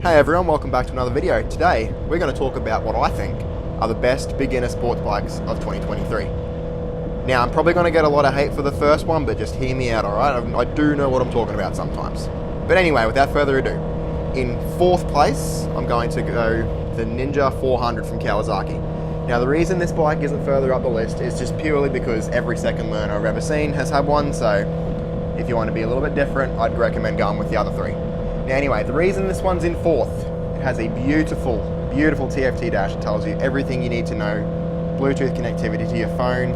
Hey everyone, welcome back to another video. Today, we're going to talk about what I think are the best beginner sports bikes of 2023. Now, I'm probably going to get a lot of hate for the first one, but just hear me out, alright? I do know what I'm talking about sometimes. But anyway, without further ado, in fourth place, I'm going to go the Ninja 400 from Kawasaki. Now, the reason this bike isn't further up the list is just purely because every second learner I've ever seen has had one, so if you want to be a little bit different, I'd recommend going with the other three. Now anyway, the reason this one's in fourth, it has a beautiful, beautiful TFT dash that tells you everything you need to know, Bluetooth connectivity to your phone,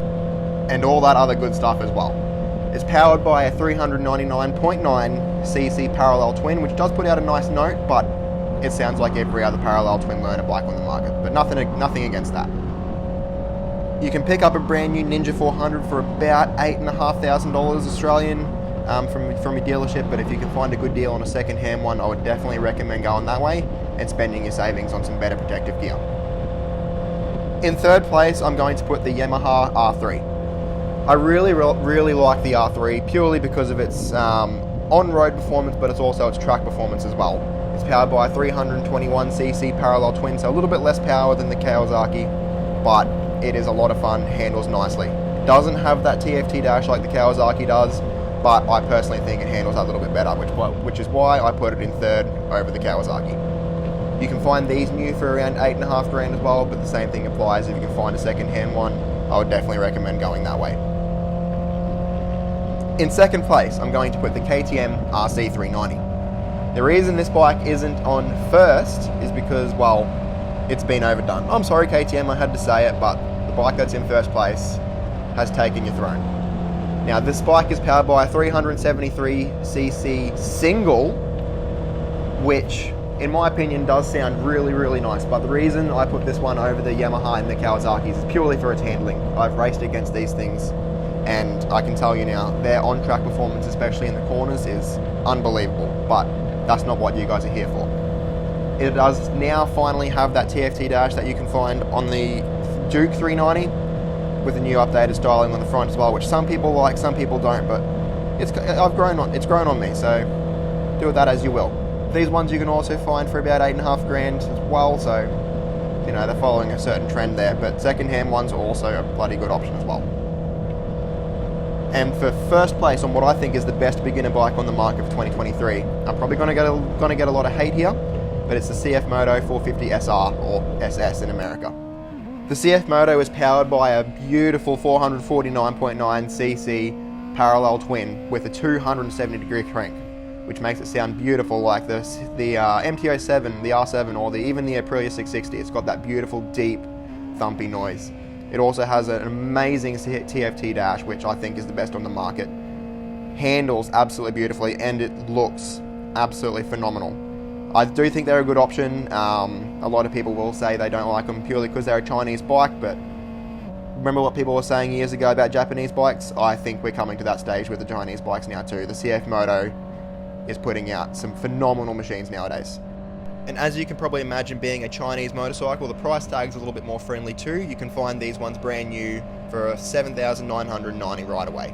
and all that other good stuff as well. It's powered by a 399.9cc parallel twin, which does put out a nice note, but it sounds like every other parallel twin learner bike on the market, but nothing against that. You can pick up a brand new Ninja 400 for about $8,500 Australian, from your dealership, but if you can find a good deal on a second-hand one, I would definitely recommend going that way and spending your savings on some better protective gear. In third place, I'm going to put the Yamaha R3. I really like the R3 purely because of its on-road performance, but it's also its track performance as well. It's powered by a 321cc parallel twin, so a little bit less power than the Kawasaki, but it is a lot of fun, handles nicely. It doesn't have that TFT dash like the Kawasaki does, but I personally think it handles that a little bit better, which is why I put it in third over the Kawasaki. You can find these new for around $8,500 as well, but the same thing applies if you can find a second-hand one. I would definitely recommend going that way. In second place, I'm going to put the KTM RC390. The reason this bike isn't on first is because, well, it's been overdone. I'm sorry KTM, I had to say it, but the bike that's in first place has taken your throne. Now, this bike is powered by a 373cc single, which, in my opinion, does sound really nice. But the reason I put this one over the Yamaha and the Kawasaki's is purely for its handling. I've raced against these things, and I can tell you now, their on-track performance, especially in the corners, is unbelievable. But that's not what you guys are here for. It does now finally have that TFT dash that you can find on the Duke 390. With a new updated styling on the front as well, which some people like, some people don't, but it's grown on me, so do with that as you will. These ones you can also find for about $8,500 as well, so you know, they're following a certain trend there, but second-hand ones are also a bloody good option as well. And for first place on what I think is the best beginner bike on the market for 2023, I'm probably going to get a lot of hate here, but it's the CF Moto 450 SR, or SS in America. The CF Moto is powered by a beautiful 449.9cc parallel twin with a 270-degree crank, which makes it sound beautiful like the MT-07, the R7, or even the Aprilia 660. It's got that beautiful, deep, thumpy noise. It also has an amazing TFT dash, which I think is the best on the market. Handles absolutely beautifully, and it looks absolutely phenomenal. I do think they're a good option. A lot of people will say they don't like them purely because they're a Chinese bike, but remember what people were saying years ago about Japanese bikes? I think we're coming to that stage with the Chinese bikes now too. The CF Moto is putting out some phenomenal machines nowadays. And as you can probably imagine, being a Chinese motorcycle, the price tag's a little bit more friendly too. You can find these ones brand new for $7,990 right away.